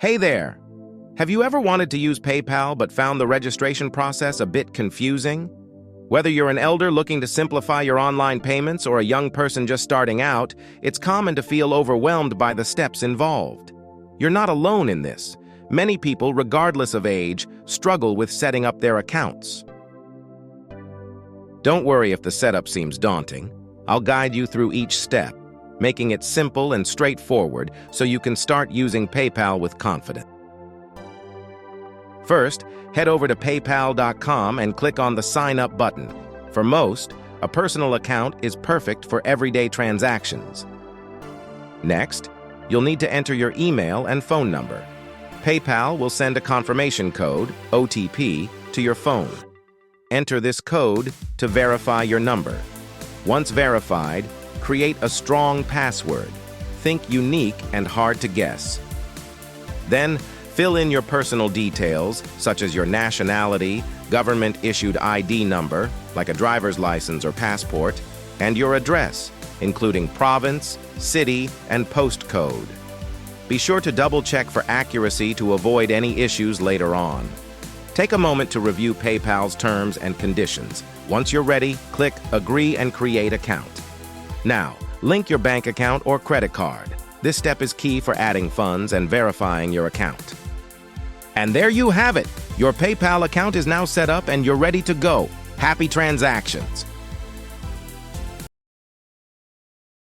Hey there! Have you ever wanted to use PayPal but found the registration process a bit confusing? Whether you're an elder looking to simplify your online payments or a young person just starting out, it's common to feel overwhelmed by the steps involved. You're not alone in this. Many people, regardless of age, struggle with setting up their accounts. Don't worry if the setup seems daunting. I'll guide you through each step, making it simple and straightforward so you can start using PayPal with confidence. First, head over to paypal.com and click on the Sign Up button. For most, a personal account is perfect for everyday transactions. Next, you'll need to enter your email and phone number. PayPal will send a confirmation code, OTP, to your phone. Enter this code to verify your number. Once verified, create a strong password. Think unique and hard to guess. Then, fill in your personal details, such as your nationality, government-issued ID number, like a driver's license or passport, and your address, including province, city, and postcode. Be sure to double-check for accuracy to avoid any issues later on. Take a moment to review PayPal's terms and conditions. Once you're ready, click Agree and Create Account. Now, link your bank account or credit card. This step is key for adding funds and verifying your account. And there you have it! Your PayPal account is now set up and you're ready to go. Happy transactions!